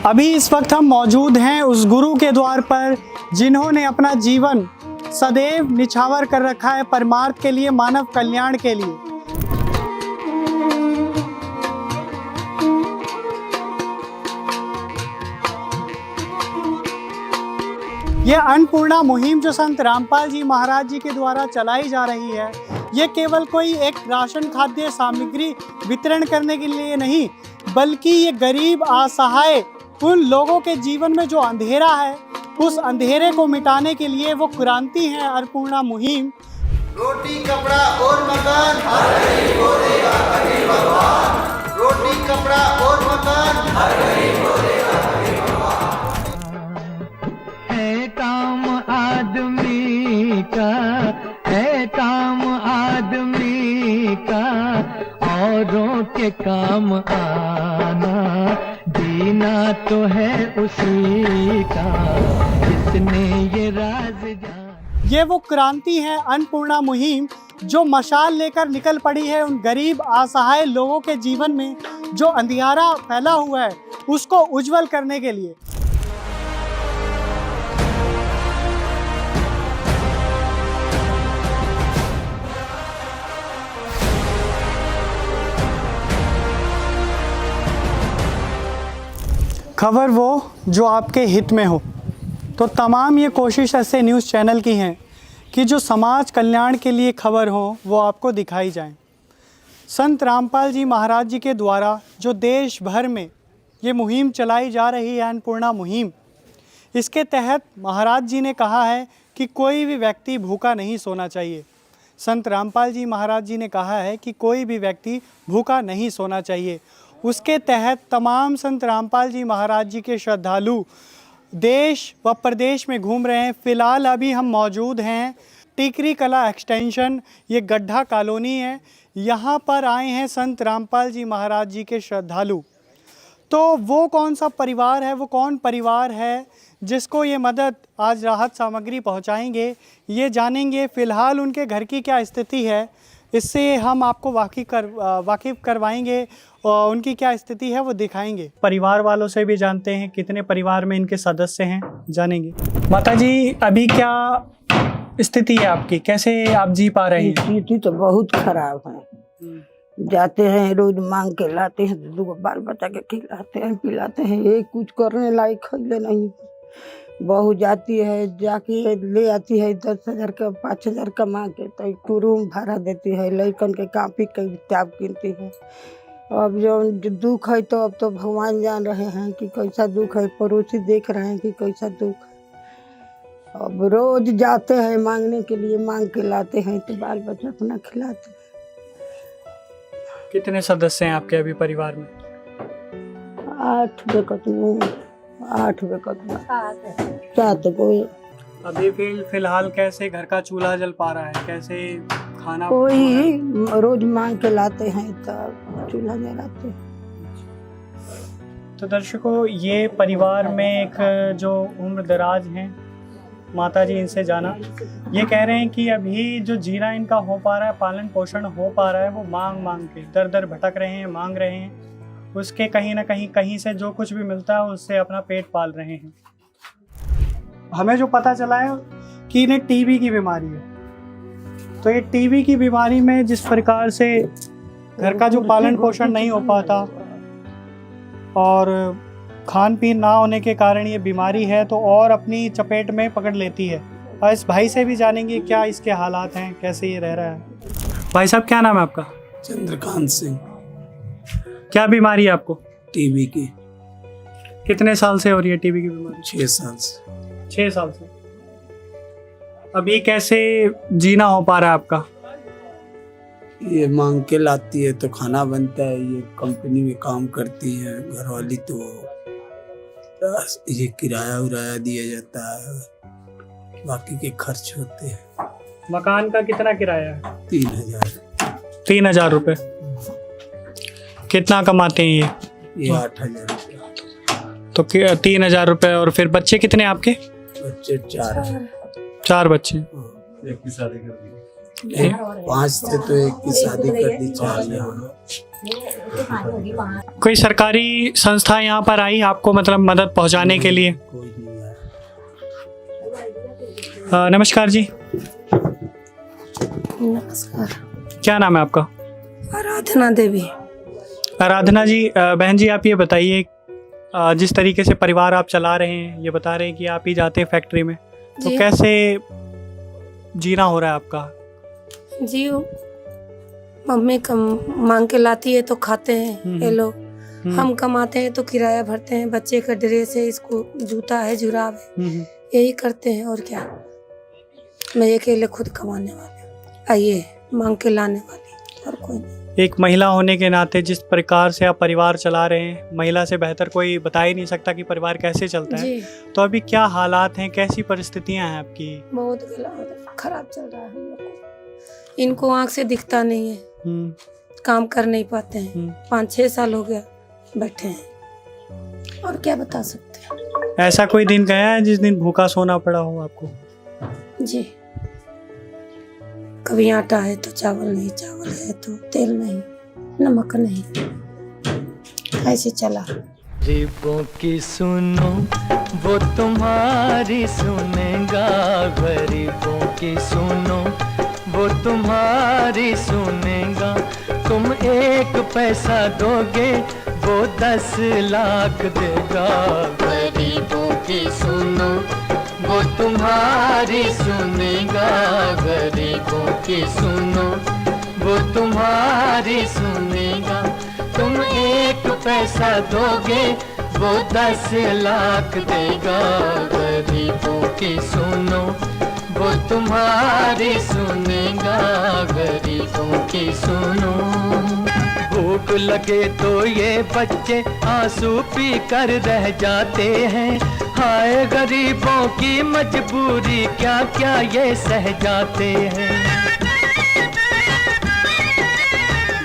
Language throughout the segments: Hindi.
अभी इस वक्त हम मौजूद हैं उस गुरु के द्वार पर जिन्होंने अपना जीवन सदैव निछावर कर रखा है परमार्थ के लिए, मानव कल्याण के लिए। ये अन्नपूर्णा मुहिम जो संत रामपाल जी महाराज जी के द्वारा चलाई जा रही है, ये केवल कोई एक राशन खाद्य सामग्री वितरण करने के लिए नहीं, बल्कि ये गरीब असहाय उन लोगों के जीवन में जो अंधेरा है, उस अंधेरे को मिटाने के लिए वो क्रांति है अन्नपूर्णा मुहिम। रोटी कपड़ा और मकान हर गरीब को देगा हरि भगवान। रोटी कपड़ा और मकान हर गरीब को देगा हरि भगवान। है काम आदमी का, है काम आदमी का, औरों के काम आना, जीना तो है उसी का जिसने ये राज जाना। ये वो क्रांति है अन्नपूर्णा मुहिम जो मशाल लेकर निकल पड़ी है उन गरीब असहाय लोगों के जीवन में जो अंधियारा फैला हुआ है उसको उज्जवल करने के लिए। खबर वो जो आपके हित में हो, तो तमाम ये कोशिश ऐसे न्यूज़ चैनल की हैं कि जो समाज कल्याण के लिए खबर हो वो आपको दिखाई जाए। संत रामपाल जी महाराज जी के द्वारा जो देश भर में ये मुहिम चलाई जा रही है अन्नपूर्णा मुहिम, इसके तहत महाराज जी ने कहा है कि कोई भी व्यक्ति भूखा नहीं सोना चाहिए। संत रामपाल जी महाराज जी ने कहा है कि कोई भी व्यक्ति भूखा नहीं सोना चाहिए। उसके तहत तमाम संत रामपाल जी महाराज जी के श्रद्धालु देश व प्रदेश में घूम रहे हैं। फ़िलहाल अभी हम मौजूद हैं टीकरी कला एक्सटेंशन, ये गड्ढा कॉलोनी है, यहाँ पर आए हैं संत रामपाल जी महाराज जी के श्रद्धालु। तो वो कौन सा परिवार है, वो कौन परिवार है जिसको ये मदद आज राहत सामग्री पहुँचाएंगे, ये जानेंगे। फ़िलहाल उनके घर की क्या स्थिति है इससे हम आपको वाकिफ़ करवाएंगे और उनकी क्या स्थिति है वो दिखाएंगे। परिवार वालों से भी जानते हैं कितने परिवार में इनके सदस्य हैं, जानेंगे। माता जी अभी क्या स्थिति है आपकी, कैसे आप जी पा रहे हैं? स्थिति तो बहुत खराब है। जाते हैं रोज मांग के लाते हैं, दो बाल बच्चा के खिलाते हैं पिलाते हैं, ये कुछ करने लायक खैले नहीं। बहू जाती है, जाके ले आती है 10,000 का 5,000 कमा के, तो रूम भाड़ा देती है, लड़कन के कापी के किताब कीनती है। अब जो दुख है तो अब तो भगवान जान रहे हैं कि कैसा दुख है, पड़ोसी देख रहे हैं कि कैसा दुख है। अब रोज जाते हैं मांगने के लिए, मांग के लाते हैं तो बाल बच्चा अपना खिलाते हैं। कितने सदस्य हैं आपके अभी परिवार में? 8 सात कोई। अभी फिलहाल कैसे घर का चूल्हा जल पा रहा है, कैसे खाना? कोई रोज मांग के लाते हैं तब चूल्हा जलाते हैं। तो दर्शकों, ये परिवार में एक जो उम्र दराज हैं माता जी, इनसे जाना, ये कह रहे हैं कि अभी जो जीना इनका हो पा रहा है, पालन पोषण हो पा रहा है, वो मांग के दर दर भटक रहे हैं, मांग रहे हैं। उसके कहीं ना कहीं से जो कुछ भी मिलता है उससे अपना पेट पाल रहे हैं। हमें जो पता चला है कि इन्हें टीबी की बीमारी है, तो ये टीबी की बीमारी में जिस प्रकार से घर का जो पालन पोषण नहीं हो पाता और खान पीन ना होने के कारण ये बीमारी है तो और अपनी चपेट में पकड़ लेती है। और इस भाई से भी जानेंगे क्या इसके हालात हैं, कैसे ये रह रहा है। भाई साहब क्या नाम है आपका? चंद्रकांत सिंह। क्या बीमारी है आपको? टीबी की। कितने साल से हो रही है टीबी की बीमारी? 6 साल से। 6 साल से। अभी कैसे जीना हो पा रहा है आपका? ये मांग के लाती है तो खाना बनता है, ये कंपनी में काम करती है घरवाली, तो ये किराया उराया दिया जाता है, बाकी के खर्च होते हैं। मकान का कितना किराया है? 3,000। 3,000 रुपये। कितना कमाते हैं ये 8,000 रुपया। तो 3,000 रुपये। और फिर बच्चे कितने आपके? बच्चे 4 हैं। 4 बच्चे। एक की शादी कर दी। 5 थे तो एक की शादी कर दी, 4 यहाँ। कोई सरकारी संस्था यहाँ पर आई आपको मतलब मदद पहुँचाने के लिए? कोई नहीं आया। नमस्कार जी, नमस्कार। क्या नाम है आपका? आराधना देवी। आराधना जी, बहन जी आप ये बताइए, जिस तरीके से परिवार आप चला रहे हैं, ये बता रहे हैं कि आप ही जाते हैं फैक्ट्री में, तो जी। कैसे जीना हो रहा है आपका? जी मम्मी कम मांग के लाती है तो खाते हैं ये लोग, हम कमाते हैं तो किराया भरते हैं, बच्चे का ड्रेस है, इसको जूता है, जुराब है, यही करते हैं और क्या। मैं अकेले खुद कमाने वाली, आइए मांग के लाने वाली, और कोई नहीं। एक महिला होने के नाते जिस प्रकार से आप परिवार चला रहे हैं, महिला से बेहतर कोई बता ही नहीं सकता कि परिवार कैसे चलता है। जी तो अभी क्या हालात हैं, कैसी परिस्थितियां हैं आपकी? बहुत खराब चल रहा है हम लोग को। इनको आँख से दिखता नहीं है, काम कर नहीं पाते हैं, 5-6 साल हो गया बैठे हैं, और क्या बता सकते हैं। ऐसा कोई दिन गया है जिस दिन भूखा सोना पड़ा हो आपको? जी कभी आटा है तो चावल नहीं, चावल है तो तेल नहीं, नमक नहीं, ऐसे चला। गरीबों की सुनो वो तुम्हारी सुनेगा, गरीबों की सुनो वो तुम्हारी सुनेगा। तुम 1 पैसा दोगे वो 10 लाख देगा। गरीबों की सुनो वो तुम्हारी सुनेगा, गरीबों की सुनो वो तुम्हारी सुनेगा। तुम 1 पैसा दोगे वो 10 लाख देगा। गरीबों की सुनो वो तुम्हारी सुनेगा, गरीबों की सुनो। भूख लगे तो ये बच्चे आंसू पी कर रह जाते हैं, हाय गरीबों की मजबूरी क्या क्या ये सह जाते हैं।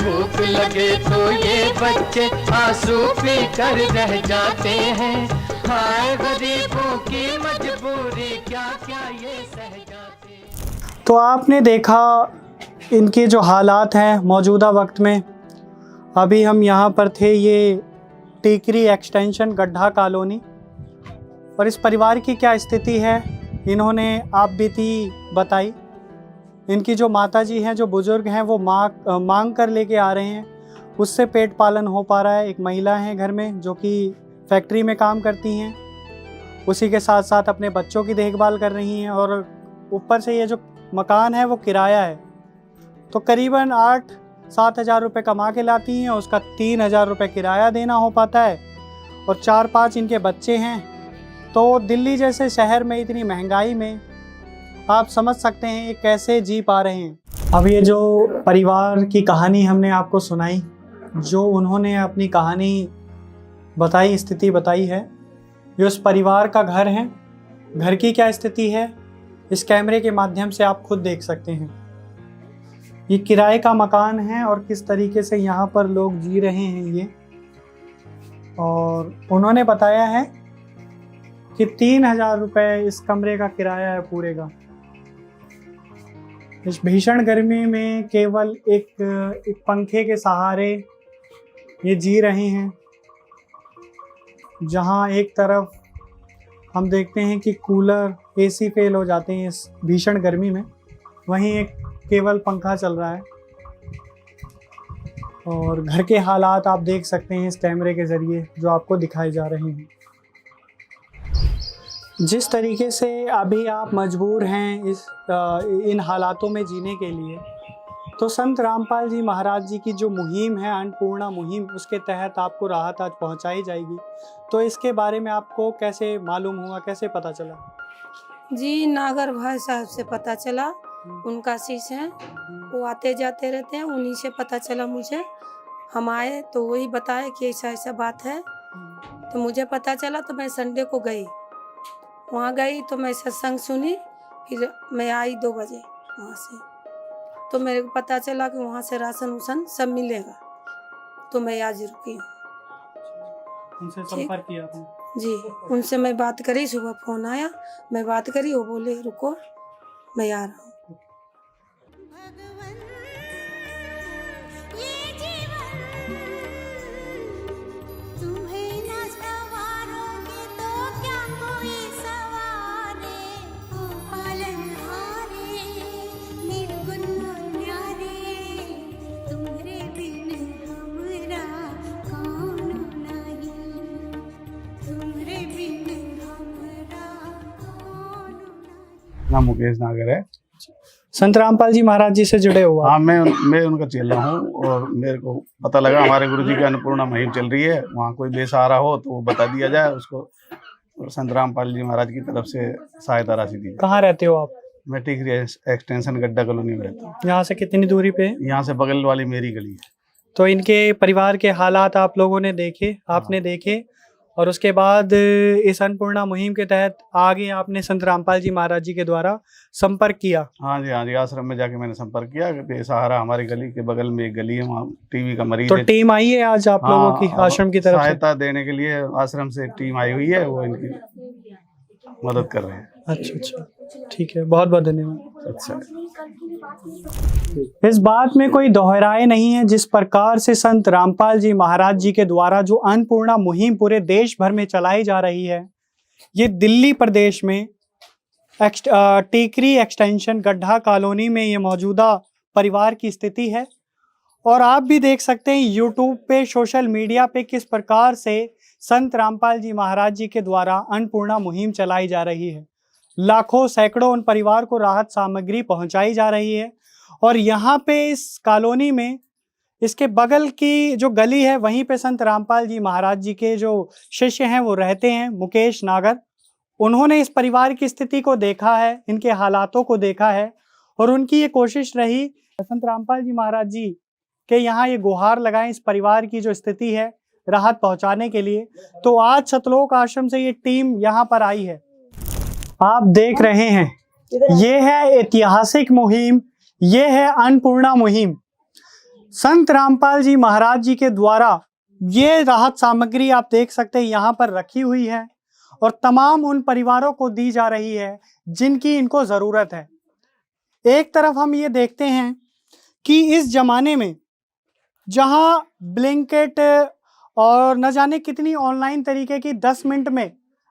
भूख लगे तो ये बच्चे आंसू पी कर रह जाते हैं, हाय गरीबों की मजबूरी क्या क्या ये सह जाते हैं। तो आपने देखा इनके जो हालात हैं मौजूदा वक्त में। अभी हम यहाँ पर थे, ये टीकरी एक्सटेंशन गड्ढा कॉलोनी, और इस परिवार की क्या स्थिति है इन्होंने आप बीती बताई। इनकी जो माताजी हैं, जो बुज़ुर्ग हैं, वो मांग कर लेके आ रहे हैं, उससे पेट पालन हो पा रहा है। एक महिला है घर में जो कि फैक्ट्री में काम करती हैं, उसी के साथ साथ अपने बच्चों की देखभाल कर रही हैं, और ऊपर से ये जो मकान है वो किराया है। तो करीबन 8-7 हज़ार रुपये कमा के लाती हैं, उसका 3 हज़ार रुपये किराया देना हो पाता है, और 4-5 इनके बच्चे हैं। तो दिल्ली जैसे शहर में इतनी महंगाई में आप समझ सकते हैं ये कैसे जी पा रहे हैं। अब ये जो परिवार की कहानी हमने आपको सुनाई, जो उन्होंने अपनी कहानी बताई, स्थिति बताई है, ये उस परिवार का घर है। घर की क्या स्थिति है इस कैमरे के माध्यम से आप खुद देख सकते हैं। ये किराए का मकान है और किस तरीके से यहाँ पर लोग जी रहे हैं ये। और उन्होंने बताया है कि 3 हज़ार रुपये इस कमरे का किराया है पूरे का। इस भीषण गर्मी में केवल एक पंखे के सहारे ये जी रहे हैं, जहाँ एक तरफ हम देखते हैं कि कूलर, एसी फेल हो जाते हैं इस भीषण गर्मी में, वहीं एक केवल पंखा चल रहा है। और घर के हालात आप देख सकते हैं इस कैमरे के ज़रिए जो आपको दिखाए जा रहे हैं। जिस तरीके से अभी आप मजबूर हैं इन हालातों में जीने के लिए, तो संत रामपाल जी महाराज जी की जो मुहिम है, अन्नपूर्णा मुहिम, उसके तहत आपको राहत आज पहुंचाई जाएगी। तो इसके बारे में आपको कैसे मालूम हुआ, कैसे पता चला? जी नागर भाई साहब से पता चला, उनका शिष्य हैं, वो आते जाते रहते हैं, उन्हीं से पता चला मुझे। हम आए तो वही बताए कि ऐसा ऐसा बात है। तो मुझे पता चला तो मैं संडे को गई, वहाँ गई तो मैं सत्संग सुनी, फिर मैं आई 2 बजे वहाँ से। तो मेरे को पता चला कि वहाँ से राशन उसन सब मिलेगा, तो मैं आज रुकी हूँ। उनसे संपर्क किया आपने? जी उनसे मैं बात करी, सुबह फ़ोन आया, मैं बात करी, वो बोले रुको मैं आ रहा हूँ। नाम मुकेश नागर है। संत रामपाल जी महाराज जी से जुड़े हो आप? हाँ, मैं उनका चेला हूँ और मेरे को पता लगा हमारे गुरुजी की अन्नपूर्णा मुहिम चल रही है, वहाँ कोई बेसहारा हो तो वो बता दिया जाए उसको, और संत रामपाल जी महाराज की तरफ से सहायता राशि दी। कहाँ रहते हो आप? मैं टिकरी एक्सटेंशन गड्ढा कॉलोनी में रहता हूँ। यहाँ से कितनी दूरी पे है? यहाँ से बगल वाली मेरी गली है। तो इनके परिवार के हालात आप लोगों ने देखे, आपने देखे, और उसके बाद इस अन्नपूर्णा मुहिम के तहत आगे आपने संत रामपाल जी महाराज जी के द्वारा संपर्क किया। हाँ जी, आश्रम में जाके मैंने संपर्क किया कि बेसहारा हमारी गली के बगल में एक गली है, वहाँ टीबी का मरीज तो है। टीम आई है आज आप लोगों की आश्रम की तरफ से? सहायता देने के लिए आश्रम से टीम आई हुई है, वो इनकी मदद कर रहे हैं। अच्छा, ठीक है, बहुत बहुत धन्यवाद। अच्छा, इस बात में कोई दोहराए नहीं है, जिस प्रकार से संत रामपाल जी महाराज जी के द्वारा जो अन्नपूर्णा मुहिम पूरे देश भर में चलाई जा रही है, ये दिल्ली प्रदेश में टीकरी एक्सटेंशन गड्ढा कॉलोनी में ये मौजूदा परिवार की स्थिति है। और आप भी देख सकते हैं यूट्यूब पे, सोशल मीडिया पे किस प्रकार से संत रामपाल जी महाराज जी के द्वारा अन्नपूर्णा मुहिम चलाई जा रही है। लाखों सैकड़ों उन परिवार को राहत सामग्री पहुंचाई जा रही है। और यहाँ पे इस कॉलोनी में इसके बगल की जो गली है, वहीं पे संत रामपाल जी महाराज जी के जो शिष्य हैं वो रहते हैं, मुकेश नागर। उन्होंने इस परिवार की स्थिति को देखा है, इनके हालातों को देखा है, और उनकी ये कोशिश रही संत रामपाल जी महाराज जी के यहाँ ये गुहार लगाएं इस परिवार की जो स्थिति है राहत पहुंचाने के लिए। तो आज सतलोक आश्रम से ये टीम यहाँ पर आई है। आप देख रहे हैं, ये है ऐतिहासिक मुहिम, ये है अन्नपूर्णा मुहिम। संत रामपाल जी महाराज जी के द्वारा ये राहत सामग्री आप देख सकते हैं यहाँ पर रखी हुई है, और तमाम उन परिवारों को दी जा रही है जिनकी इनको ज़रूरत है। एक तरफ हम ये देखते हैं कि इस ज़माने में जहाँ ब्लिंकिट और न जाने कितनी ऑनलाइन तरीके की 10 मिनट में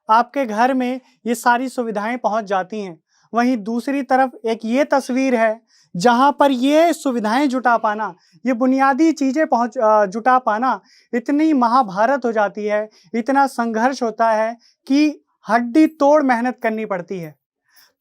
आपके घर में ये सारी सुविधाएं पहुंच जाती हैं, वहीं दूसरी तरफ एक ये तस्वीर है जहां पर ये सुविधाएं जुटा पाना, ये बुनियादी चीज़ें जुटा पाना इतनी महाभारत हो जाती है, इतना संघर्ष होता है कि हड्डी तोड़ मेहनत करनी पड़ती है।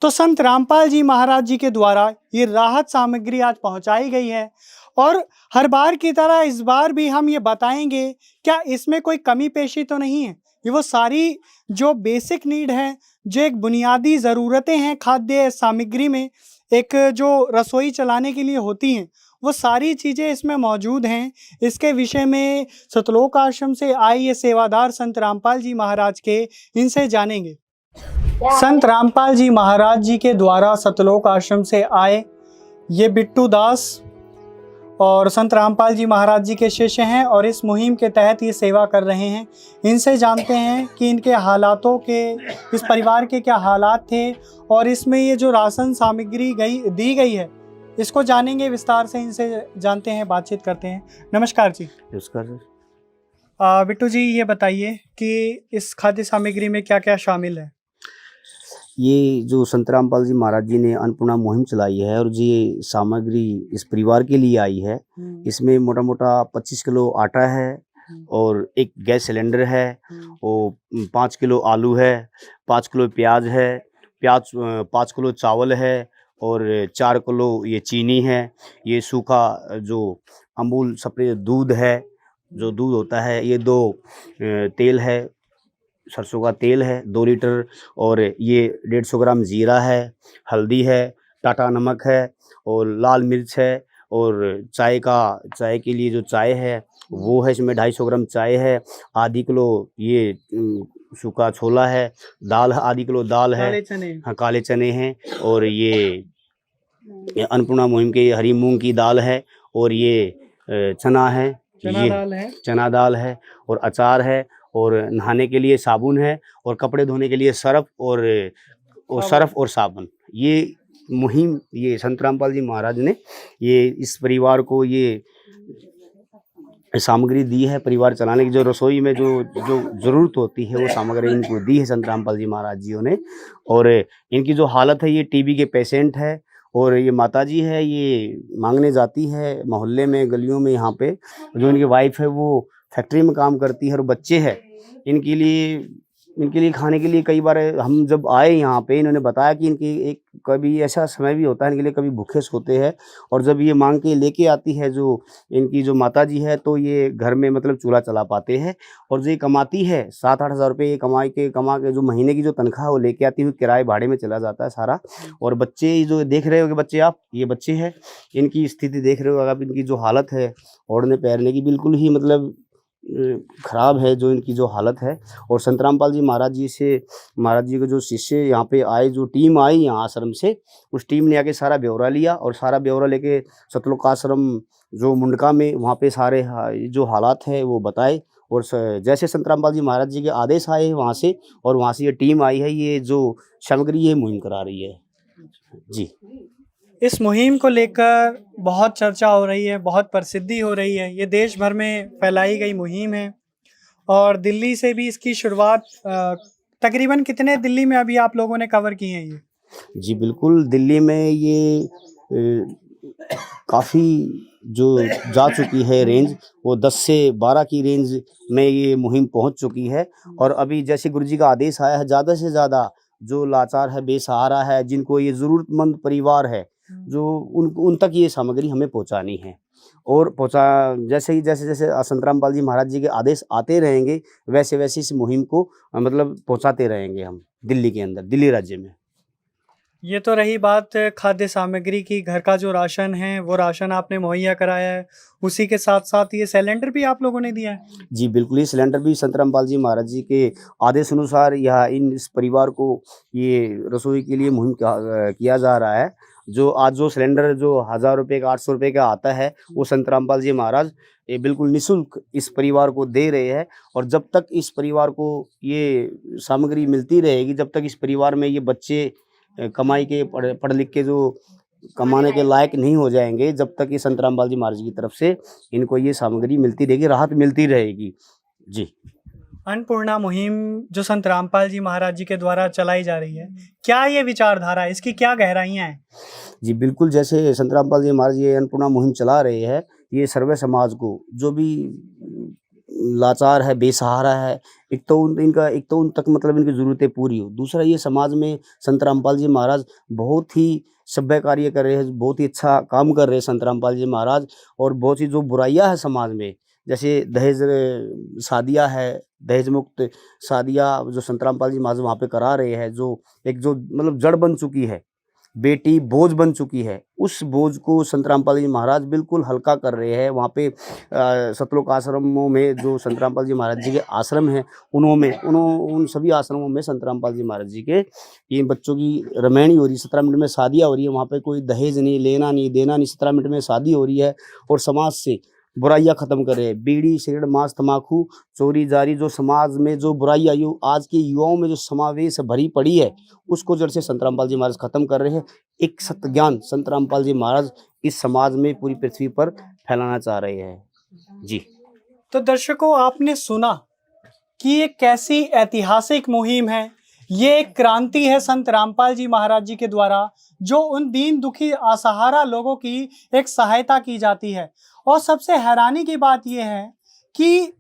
तो संत रामपाल जी महाराज जी के द्वारा ये राहत सामग्री आज पहुंचाई गई है, और हर बार की तरह इस बार भी हम ये बताएंगे क्या इसमें कोई कमी पेशी तो नहीं है। ये वो सारी जो बेसिक नीड है, जो एक बुनियादी ज़रूरतें हैं खाद्य सामग्री में, एक जो रसोई चलाने के लिए होती हैं, वो सारी चीज़ें इसमें मौजूद हैं। इसके विषय में सतलोक आश्रम से आए ये सेवादार संत रामपाल जी महाराज के, इनसे जानेंगे। संत रामपाल जी महाराज जी के द्वारा सतलोक आश्रम से आए ये बिट्टू दास और संत रामपाल जी महाराज जी के शिष्य हैं, और इस मुहिम के तहत ये सेवा कर रहे हैं। इनसे जानते हैं कि इनके हालातों के, इस परिवार के क्या हालात थे, और इसमें ये जो राशन सामग्री दी गई है, इसको जानेंगे विस्तार से, इनसे जानते हैं, बातचीत करते हैं। नमस्कार जी। नमस्कार सर। बिट्टू जी, ये बताइए कि इस खाद्य सामग्री में क्या क्या शामिल है? ये जो संत रामपाल जी महाराज जी ने अन्नपूर्णा मुहिम चलाई है, और ये सामग्री इस परिवार के लिए आई है। इसमें मोटा मोटा 25 किलो आटा है, और एक गैस सिलेंडर है, और 5 किलो आलू है, 5 किलो प्याज है, 5 किलो चावल है, और 4 किलो ये चीनी है, ये सूखा जो अमूल सफेद दूध है, जो दूध होता है, ये 2 तेल है, सरसों का तेल है 2 लीटर, और ये 150 ग्राम जीरा है, हल्दी है, टाटा नमक है, और लाल मिर्च है, और चाय के लिए जो चाय है वो है, इसमें 250 ग्राम चाय है, आधी किलो ये सूखा छोला है, दाल आधी किलो दाल है, हाँ काले चने हैं, और ये अन्नपूर्णा मुहिम के हरी मूंग की दाल है, और ये चना है, चना दाल है, और अचार है, और नहाने के लिए साबुन है, और कपड़े धोने के लिए सर्फ और साबुन। ये मुहिम ये संत रामपाल जी महाराज ने ये इस परिवार को ये सामग्री दी है, परिवार चलाने की जो रसोई में जो ज़रूरत होती है वो सामग्री इनको दी है संत रामपाल जी महाराज जी ने। और इनकी जो हालत है, ये टीबी के पेशेंट है, और ये माताजी है, ये मांगने जाती है मोहल्ले में, गलियों में। यहाँ पे जो इनकी वाइफ है वो फैक्ट्री में काम करती है, और बच्चे हैं, इनके लिए इनके लिए खाने के लिए कई बार हम जब आए यहाँ पे इन्होंने बताया कि इनकी एक कभी ऐसा समय भी होता है इनके लिए, कभी भूखे सोते हैं और जब ये मांग के लेके आती है जो इनकी जो माता जी है तो ये घर में मतलब चूल्हा चला पाते हैं। और जो ये कमाती है 7-8 हज़ार रुपये ये कमा के जो महीने की जो तनख्वाह वो लेके आती हुई किराए भाड़े में चला जाता है सारा। और बच्चे जो देख रहे होगे बच्चे आप, ये बच्चे हैं, इनकी स्थिति देख रहे हो आप, इनकी जो हालत है ओढ़ने पैरने की बिल्कुल ही मतलब खराब है जो इनकी जो हालत है। और संत रामपाल जी महाराज जी के जो शिष्य यहाँ पे आए, जो टीम आई यहाँ आश्रम से, उस टीम ने आके सारा ब्यौरा लिया और सारा ब्यौरा लेके सतलोक आश्रम जो मुंडका में वहाँ पे सारे जो हालात है वो बताए। और जैसे संत रामपाल जी महाराज जी के आदेश आए वहाँ से, और वहाँ से ये टीम आई है, ये जो सामग्री ये मुहिम करा रही है जी। इस मुहिम को लेकर बहुत चर्चा हो रही है, बहुत प्रसिद्धि हो रही है। ये देश भर में फैलाई गई मुहिम है और दिल्ली से भी इसकी शुरुआत तकरीबन कितने दिल्ली में अभी आप लोगों ने कवर की हैं ये? जी बिल्कुल, दिल्ली में ये काफ़ी जो जा चुकी है रेंज, वो 10 से 12 की रेंज में ये मुहिम पहुंच चुकी है। और अभी जैसे गुरु जी का आदेश आया है, ज़्यादा से ज़्यादा जो लाचार है, बेसहारा है, जिनको ये ज़रूरतमंद परिवार है, जो उन तक ये सामग्री हमें पहुंचानी है। और जैसे संत रामपाल जी महाराज जी के आदेश आते रहेंगे वैसे वैसे इस मुहिम को मतलब पहुंचाते रहेंगे हम दिल्ली के अंदर, दिल्ली राज्य में। ये तो रही बात खाद्य सामग्री की, घर का जो राशन है वो राशन आपने मुहैया कराया है, उसी के साथ साथ ये सिलेंडर भी आप लोगों ने दिया है? जी बिल्कुल, ये सिलेंडर भी संत रामपाल जी महाराज जी के आदेश अनुसार यह इस परिवार को ये रसोई के लिए मुहिम किया जा रहा है। जो सिलेंडर जो 1000 रुपये का 800 रुपये का आता है वो संत रामपाल जी महाराज ये बिल्कुल निःशुल्क इस परिवार को दे रहे हैं। और जब तक इस परिवार को ये सामग्री मिलती रहेगी, जब तक इस परिवार में ये बच्चे कमाई के पढ़ लिख के जो कमाने के लायक नहीं हो जाएंगे, जब तक ये संत रामपाल जी महाराज की तरफ से इनको ये सामग्री मिलती रहेगी, राहत मिलती रहेगी जी। अन्नपूर्णा मुहिम जो संत रामपाल जी महाराज जी के द्वारा चलाई जा रही है, क्या ये विचारधारा है, इसकी क्या गहराइयाँ हैं? जी बिल्कुल, जैसे संत रामपाल जी महाराज ये अन्नपूर्णा मुहिम चला रहे हैं, ये सर्वे समाज को जो भी लाचार है, बेसहारा है, एक तो उन तक मतलब इनकी ज़रूरतें पूरी हो। दूसरा, ये समाज में संत रामपाल जी महाराज बहुत ही सभ्य कार्य कर रहे हैं, बहुत ही अच्छा काम कर रहे हैं संत रामपाल जी महाराज। और बहुत सी जो बुराइयां है समाज में, जैसे दहेज शादियाँ है, दहेज मुक्त शादियाँ जो संत रामपाल जी महाराज वहाँ पे करा रहे हैं, जो मतलब जड़ बन चुकी है, बेटी बोझ बन चुकी है, उस बोझ को संत रामपाल जी महाराज बिल्कुल हल्का कर रहे हैं। वहाँ पे सतलोक आश्रमों में जो संत रामपाल जी महाराज जी के आश्रम हैं, उन सभी आश्रमों में संत रामपाल जी महाराज जी के ये बच्चों की रमैनी हो रही है, 17 मिनट में शादियाँ हो रही है। वहाँ पे कोई दहेज नहीं, लेना नहीं, देना नहीं, 17 मिनट में शादी हो रही है। और समाज से बुराइयां खत्म कर रहे हैं, बीड़ी, सिगरेट, मांस, तम्बाकू, चोरी जारी, जो समाज में जो बुराइयां आज के युवाओं में जो समावेश भरी पड़ी है, उसको जड़ से संत रामपाल जी महाराज खत्म कर रहे हैं। एक सत्य ज्ञान संत रामपाल जी महाराज इस समाज में पूरी पृथ्वी पर फैलाना चाह रहे हैं जी। तो दर्शकों, आपने सुना कि ये कैसी ऐतिहासिक मुहिम है, ये एक क्रांति है संत रामपाल जी महाराज जी के द्वारा, जो उन दीन दुखी असहारा लोगों की एक सहायता की जाती है। और सबसे हैरानी की बात यह है कि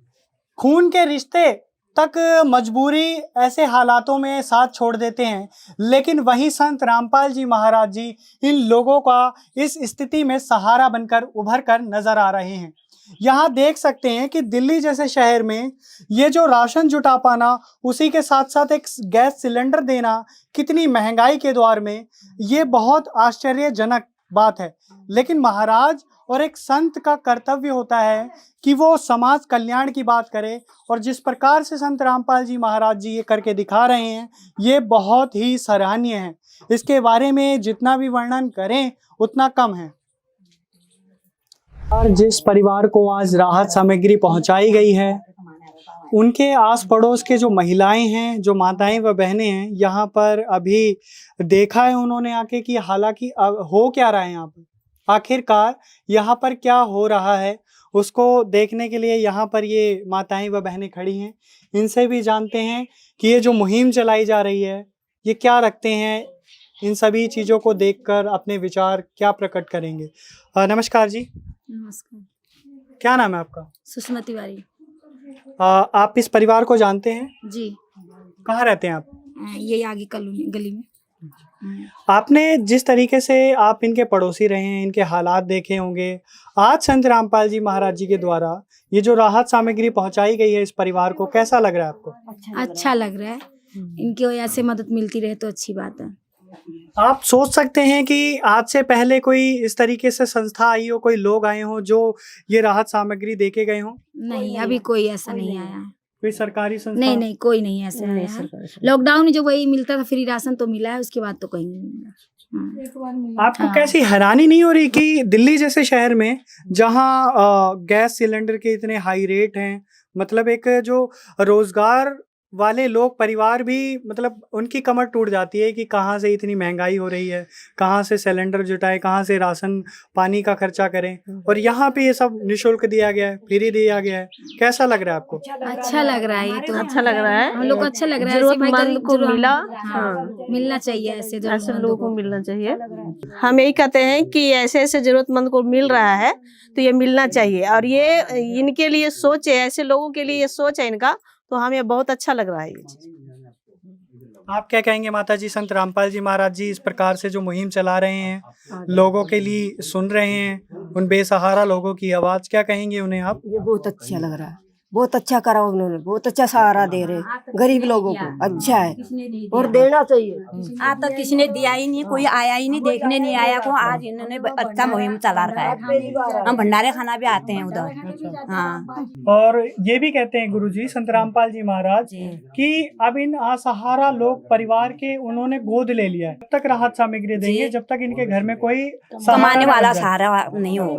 खून के रिश्ते तक मजबूरी ऐसे हालातों में साथ छोड़ देते हैं, लेकिन वहीं संत रामपाल जी महाराज जी इन लोगों का इस स्थिति में सहारा बनकर उभर कर नजर आ रहे हैं। यहाँ देख सकते हैं कि दिल्ली जैसे शहर में ये जो राशन जुटा पाना, उसी के साथ साथ एक गैस सिलेंडर देना, कितनी महंगाई के दौर में ये बहुत आश्चर्यजनक बात है। लेकिन महाराज और एक संत का कर्तव्य होता है कि वो समाज कल्याण की बात करे, और जिस प्रकार से संत रामपाल जी महाराज जी ये करके दिखा रहे हैं, ये बहुत ही सराहनीय है। इसके बारे में जितना भी वर्णन करें उतना कम है। और जिस परिवार को आज राहत सामग्री पहुंचाई गई है, उनके आस पड़ोस के जो महिलाएं हैं, जो माताएं व बहनें हैं, यहाँ पर अभी देखा है उन्होंने आके कि हालांकि अब हो क्या रहा है यहाँ पर, आखिरकार यहाँ पर क्या हो रहा है, उसको देखने के लिए यहाँ पर ये माताएं व बहनें खड़ी हैं। इनसे भी जानते हैं कि ये जो मुहिम चलाई जा रही है ये क्या रखते हैं, इन सभी चीज़ों को देखकर अपने विचार क्या प्रकट करेंगे। नमस्कार जी। नमस्कार। क्या नाम है आपका? सुषमा तिवारी। आप इस परिवार को जानते हैं? जी। कहाँ रहते हैं आप? ये आगे कॉलोनी गली में। आपने जिस तरीके से आप इनके पड़ोसी रहे हैं, इनके हालात देखे होंगे, आज संत रामपाल जी महाराज जी के द्वारा ये जो राहत सामग्री पहुंचाई गई है इस परिवार को, कैसा लग रहा है आपको? अच्छा लग रहा है, इनकी वजह से मदद मिलती रहे तो अच्छी बात है। आप सोच सकते हैं कि आज से पहले कोई इस तरीके से संस्था आई हो, कोई लोग आए हों जो ये राहत सामग्री देके गए हों? नहीं, अभी कोई ऐसा नहीं आया है। कोई सरकारी संस्था? नहीं नहीं, कोई नहीं ऐसा आया है। लॉकडाउन में जो वही मिलता था फ्री राशन तो मिला है, उसके बाद तो कहीं नहीं मिला। आपको कैसी हैरानी नहीं हो रही कि दिल्ली जैसे शहर में जहां गैस सिलेंडर के इतने हाई रेट हैं, मतलब एक जो रोजगार वाले लोग परिवार भी मतलब उनकी कमर टूट जाती है कि कहाँ से इतनी महंगाई हो रही है, कहाँ से सिलेंडर जुटाए, कहाँ से राशन पानी का खर्चा करें, और यहाँ पे ये सब निःशुल्क दिया गया है, फ्री दिया गया है। कैसा लग रहा है आपको? अच्छा लग रहा है, ये तो अच्छा लग रहा है, हम लोग को अच्छा लग रहा है। जरूरतमंद को मिला। मिलना चाहिए, ऐसे ऐसे लोगों को मिलना चाहिए। हम यही कहते हैं कि ऐसे ऐसे जरूरतमंद को मिल रहा है तो ये मिलना चाहिए, और ये इनके लिए सोच है, ऐसे लोगों के लिए ये सोच है इनका, तो हमें बहुत अच्छा लग रहा है ये चीज। आप क्या कहेंगे माता जी? संत रामपाल जी महाराज जी इस प्रकार से जो मुहिम चला रहे हैं, लोगों के लिए सुन रहे हैं, उन बेसहारा लोगों की आवाज, क्या कहेंगे उन्हें आप? ये बहुत अच्छा लग रहा है, बहुत अच्छा करा उन्होंने, बहुत अच्छा सहारा दे रहे गरीब लोगों को, अच्छा है और देना चाहिए। आज तक किसी ने दिया ही नहीं, कोई आया ही नहीं, देखने नहीं आया को। आज इन्होंने अच्छा मुहिम चला रखा है। हम भंडारे खाना भी आते हैं उधर। हाँ, और ये भी कहते हैं गुरुजी संत रामपाल जी महाराज कि अब इन असहारा लोग परिवार के उन्होंने गोद ले लिया है, जब तक राहत सामग्री देंगे, जब तक इनके घर में कोई कमाने वाला सहारा नहीं हो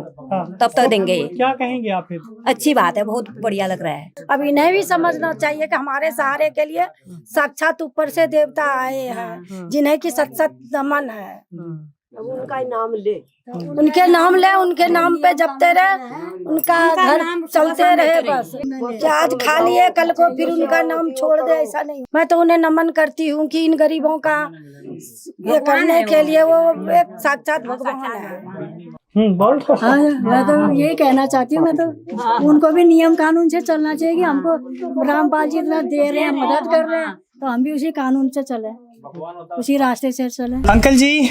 तब तक देंगे। क्या कहेंगे आप फिर? अच्छी बात है, बहुत बढ़िया लग रहा है। अब इन्हें भी समझना चाहिए कि हमारे सहारे के लिए साक्षात ऊपर से देवता आए हैं, जिन्हें की सत सत नमन है। उनका नाम ले, उनके नाम ले, उनके नाम पे जपते रहे, उनका घर चलते रहे बस। कि आज खा लिए कल को फिर उनका नाम छोड़ दे, ऐसा नहीं। मैं तो उन्हें नमन करती हूँ कि इन गरीबों का ये करने के लिए वो एक साक्षात भगवान है। हाँ, मैं तो यही कहना चाहती हूँ, मैं तो उनको भी नियम कानून से चलना चाहिए कि हमको रामपाल जी इतना दे रहे हैं, मदद कर रहे हैं, तो हम भी उसी कानून से चले, उसी रास्ते से चले। अंकल जी,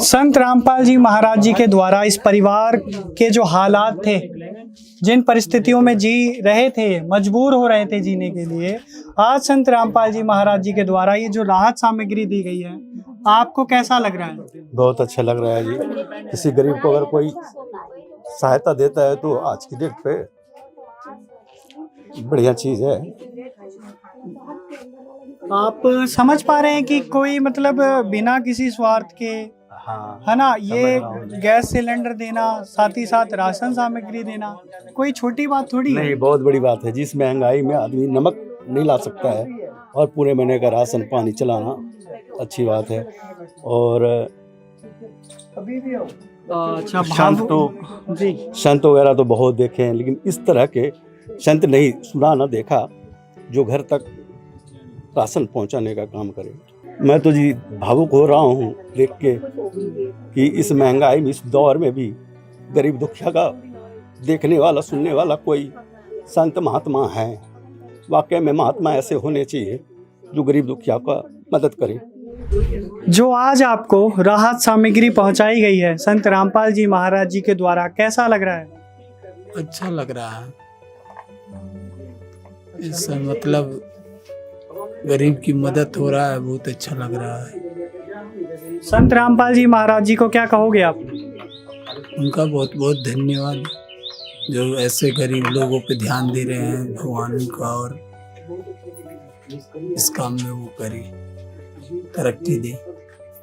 संत रामपाल जी महाराज जी के द्वारा इस परिवार के जो हालात थे, जिन परिस्थितियों में जी रहे थे, मजबूर हो रहे थे जीने के लिए, आज संत रामपाल जी महाराज जी के द्वारा ये जो राहत सामग्री दी गई है, आपको कैसा लग रहा है? बहुत अच्छा लग रहा है जी। किसी गरीब को अगर कोई सहायता देता है तो आज की डेट पे बढ़िया चीज है। आप समझ पा रहे हैं कि कोई मतलब बिना किसी स्वार्थ के, हाँ, है ना, ये गैस सिलेंडर देना, साथ ही साथ राशन सामग्री देना कोई छोटी बात थोड़ी है। नहीं, बहुत बड़ी बात है। जिस महंगाई में आदमी नमक नहीं ला सकता है और पूरे महीने का राशन पानी चलाना अच्छी बात है। और अच्छा, संत वगैरह तो बहुत देखे हैं, लेकिन इस तरह के संत नहीं सुना ना देखा जो घर तक राशन पहुंचाने का काम करे। मैं तो जी भावुक हो रहा हूँ देख के कि इस महंगाई में, इस दौर में भी गरीब दुखिया का देखने वाला, सुनने वाला कोई संत महात्मा है। वाकई में महात्मा ऐसे होने चाहिए जो गरीब दुखिया का मदद करें। जो आज आपको राहत सामग्री पहुंचाई गई है संत रामपाल जी महाराज जी के द्वारा, कैसा लग रहा है? अच्छा लग रहा है। इससे मतलब गरीब की मदद हो रहा है, बहुत अच्छा लग रहा है। संत रामपाल जी महाराज जी को क्या कहोगे आप? उनका बहुत बहुत धन्यवाद, जो ऐसे गरीब लोगों पे ध्यान दे रहे हैं भगवान का, और इस काम में वो करे, तरक्की दे।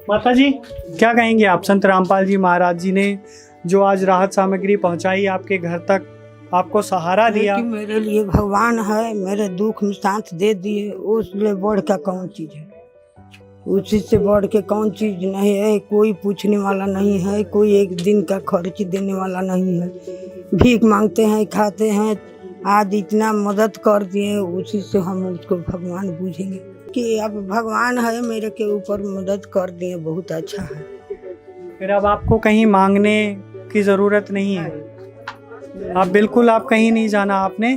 माता जी, क्या कहेंगे आप? संत रामपाल जी महाराज जी ने जो आज राहत सामग्री पहुंचाई, आपके घर तक आपको सहारा दिया, मेरे लिए भगवान है, मेरे दुख में साथ दे दिए, उससे बढ़ के कौन चीज है? उसी से बढ़ के कौन चीज नहीं है? कोई पूछने वाला नहीं है, कोई एक दिन का खर्च देने वाला नहीं है। भीख मांगते हैं, खाते हैं, आज इतना मदद कर दिए, उसी से हम उसको भगवान बूझेंगे कि अब भगवान है मेरे के ऊपर, मदद कर दिए, बहुत अच्छा है। फिर अब आपको कहीं मांगने की ज़रूरत नहीं है, आप बिल्कुल आप कहीं नहीं जाना, आपने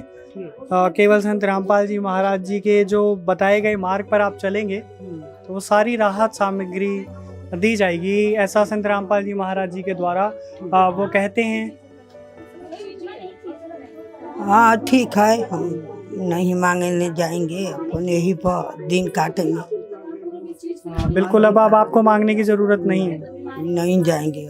केवल संत रामपाल जी महाराज जी के जो बताए गए मार्ग पर आप चलेंगे तो वो सारी राहत सामग्री दी जाएगी, ऐसा संत रामपाल जी महाराज जी के द्वारा वो कहते हैं। हाँ ठीक है, हम नहीं मांगने जाएंगे, अपन यही पर दिन काटेंगे। बिल्कुल, अब आपको मांगने की जरूरत नहीं है, नहीं जाएंगे।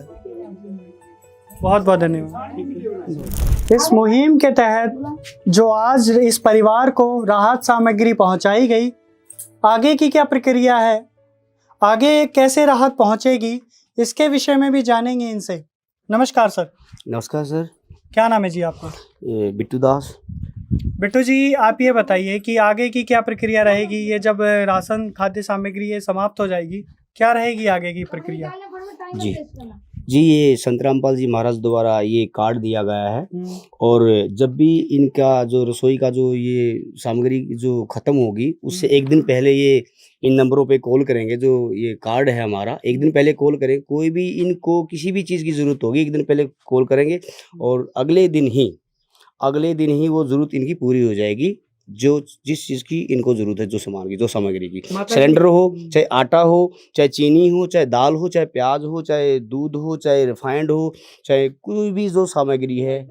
बहुत बहुत धन्यवाद। इस मुहिम के तहत जो आज इस परिवार को राहत सामग्री पहुंचाई गई, आगे की क्या प्रक्रिया है, आगे कैसे राहत पहुंचेगी, इसके विषय में भी जानेंगे इनसे। नमस्कार सर। नमस्कार सर। क्या नाम है जी आपका? बिट्टू दास। बिट्टू जी, आप ये बताइए कि आगे की क्या प्रक्रिया रहेगी, ये जब राशन खाद्य सामग्री ये समाप्त हो जाएगी, क्या रहेगी आगे की प्रक्रिया? जी ये संत रामपाल जी महाराज द्वारा ये कार्ड दिया गया है, और जब भी इनका जो रसोई का जो ये सामग्री जो खत्म होगी उससे एक दिन पहले ये इन नंबरों पे कॉल करेंगे। जो ये कार्ड है हमारा, एक दिन पहले कॉल करें, कोई भी इनको किसी भी चीज़ की ज़रूरत होगी एक दिन पहले कॉल करेंगे, और अगले दिन ही वो ज़रूरत इनकी पूरी हो जाएगी। जो जिस चीज़ की इनको ज़रूरत है, जो सामान की, जो सामग्री की, सिलेंडर हो, चाहे आटा हो, चाहे चीनी हो, चाहे दाल हो, चाहे प्याज हो, चाहे दूध हो, चाहे रिफाइंड हो, चाहे कोई भी जो सामग्री है,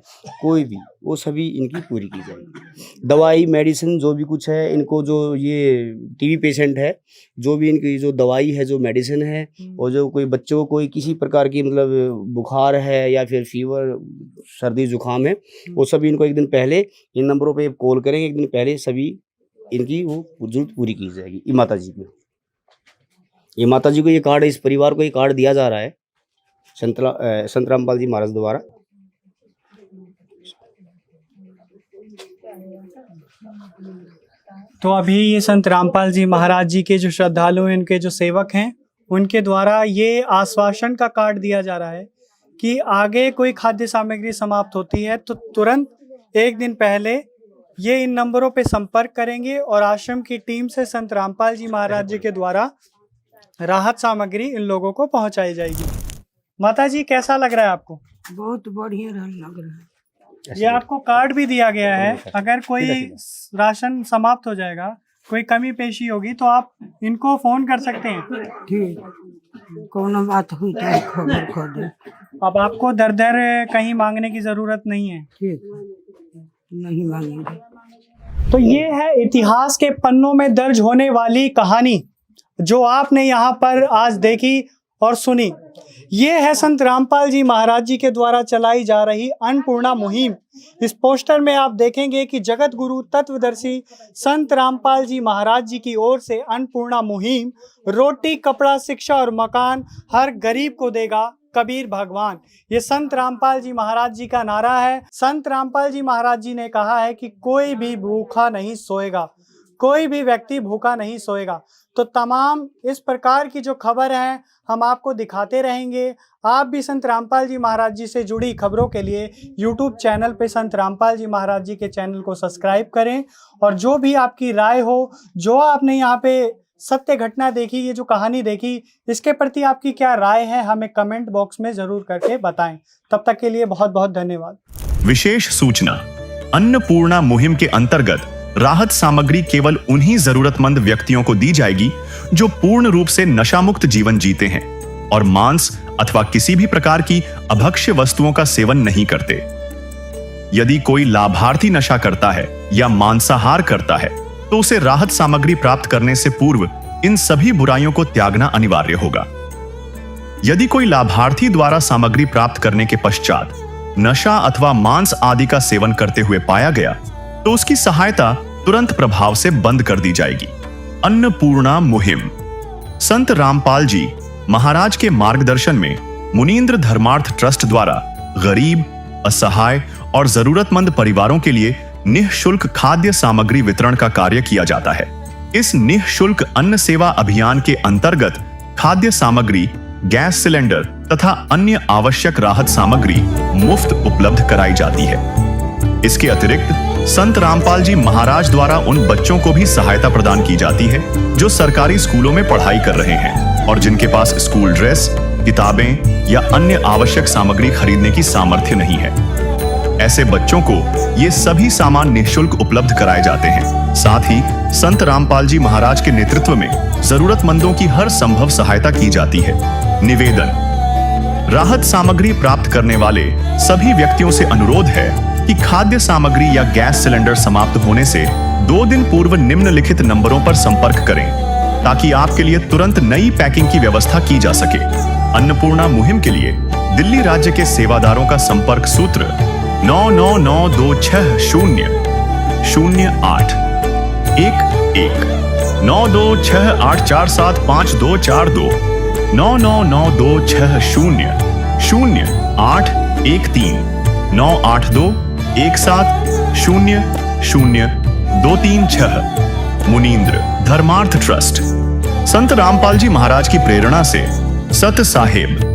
कोई भी, वो सभी इनकी पूरी की जाएगी। दवाई मेडिसिन जो भी कुछ है इनको, जो ये टीबी पेशेंट है, जो भी इनकी जो दवाई है, जो मेडिसिन है, और जो कोई बच्चों को कोई किसी प्रकार की मतलब बुखार है या फिर फीवर, सर्दी जुकाम है, वो सभी इनको एक दिन पहले इन नंबरों पे कॉल करेंगे, एक दिन पहले सभी इनकी वो जरूरत पूरी की जाएगी। ये माता जी को ये कार्ड, इस परिवार को ये कार्ड दिया जा रहा है संत रामपाल जी महाराज द्वारा। तो अभी ये संत रामपाल जी महाराज जी के जो श्रद्धालु हैं, इनके जो सेवक हैं, उनके द्वारा ये आश्वासन का कार्ड दिया जा रहा है कि आगे कोई खाद्य सामग्री समाप्त होती है तो तुरंत एक दिन पहले ये इन नंबरों पे संपर्क करेंगे और आश्रम की टीम से संत रामपाल जी महाराज जी के द्वारा राहत सामग्री इन लोगों को पहुंचाई जाएगी। माता जी, कैसा लग रहा है आपको? बहुत बढ़िया लग रहा है। ये आपको कार्ड भी दिया गया है, अगर कोई राशन समाप्त हो जाएगा, कोई कमी पेशी होगी तो आप इनको फोन कर सकते हैं। ठीक, कौन बात हुई तो खबर कर दे। अब आपको दर दर कहीं मांगने की जरूरत नहीं है। ठीक, नहीं मांगेंगे। तो ये है इतिहास के पन्नों में दर्ज होने वाली कहानी जो आपने यहाँ पर आज देखी और सुनी। ये है संत रामपाल जी महाराज जी के द्वारा चलाई जा रही अन्नपूर्णा मुहिम। इस पोस्टर में आप देखेंगे कि जगत गुरु तत्वदर्शी संत रामपाल जी महाराज जी की ओर से अन्नपूर्णा मुहिम, रोटी, कपड़ा, शिक्षा और मकान हर गरीब को देगा कबीर भगवान। ये संत रामपाल जी महाराज जी का नारा है। संत रामपाल जी महाराज जी ने कहा है कि कोई भी भूखा नहीं सोएगा, कोई भी व्यक्ति भूखा नहीं सोएगा। तो तमाम इस प्रकार की जो खबर है हम आपको दिखाते रहेंगे। आप भी संत रामपाल जी महाराज जी से जुड़ी खबरों के लिए YouTube चैनल पे संत रामपाल जी महाराज जी के चैनल को सब्सक्राइब करें, और जो भी आपकी राय हो, जो आपने यहाँ पे सत्य घटना देखी, ये जो कहानी देखी, इसके प्रति आपकी क्या राय है, हमें कमेंट बॉक्स में जरूर करके बताएं। तब तक के लिए बहुत बहुत धन्यवाद। विशेष सूचना, अन्नपूर्णा मुहिम के अंतर्गत राहत सामग्री केवल उन्हीं जरूरतमंद व्यक्तियों को दी जाएगी जो पूर्ण रूप से नशा मुक्त जीवन जीते हैं और मांस अथवा किसी भी प्रकार की अभक्ष्य वस्तुओं का सेवन नहीं करते। यदि कोई लाभार्थी नशा करता है या मांसाहार करता है तो उसे राहत सामग्री प्राप्त करने से पूर्व इन सभी बुराइयों को त्यागना अनिवार्य होगा। यदि कोई लाभार्थी द्वारा सामग्री प्राप्त करने के पश्चात नशा अथवा मांस आदि का सेवन करते हुए पाया गया तो उसकी सहायता तुरंत प्रभाव से बंद कर दी जाएगी। अन्नपूर्णा मुहिम संत रामपाल जी महाराज के मार्गदर्शन में मुनींद्र धर्मार्थ ट्रस्ट द्वारा गरीब, असहाय और जरूरतमंद परिवारों के लिए निःशुल्क खाद्य सामग्री वितरण का कार्य किया जाता है। इस निःशुल्क अन्न सेवा अभियान के अंतर्गत खाद्य सामग्री, गैस सिलेंडर तथा अन्य आवश्यक राहत सामग्री मुफ्त उपलब्ध कराई जाती है। इसके अतिरिक्त संत रामपाल जी महाराज द्वारा उन बच्चों को भी सहायता प्रदान की जाती है जो सरकारी स्कूलों में पढ़ाई कर रहे हैं और जिनके पास स्कूल ड्रेस, किताबें या अन्य आवश्यक सामग्री खरीदने की सामर्थ्य नहीं है। ऐसे बच्चों को ये सभी सामान निःशुल्क उपलब्ध कराए जाते हैं। साथ ही संत रामपाल जी महाराज के नेतृत्व में जरूरतमंदों की हर संभव सहायता की जाती है। निवेदन: राहत सामग्री प्राप्त करने वाले सभी व्यक्तियों से अनुरोध है कि खाद्य सामग्री या गैस सिलेंडर समाप्त होने से 2 दिन पूर्व निम्नलिखित नंबरों पर संपर्क करें ताकि आपके लिए तुरंत नई पैकिंग की व्यवस्था की जा सके। अन्नपूर्णा मुहिम के लिए दिल्ली राज्य के सेवादारों का संपर्क सूत्र 9992600811 9268475242 9992600813 98217000236। मुनींद्र धर्मार्थ ट्रस्ट। संत रामपाल जी महाराज की प्रेरणा से सत साहेब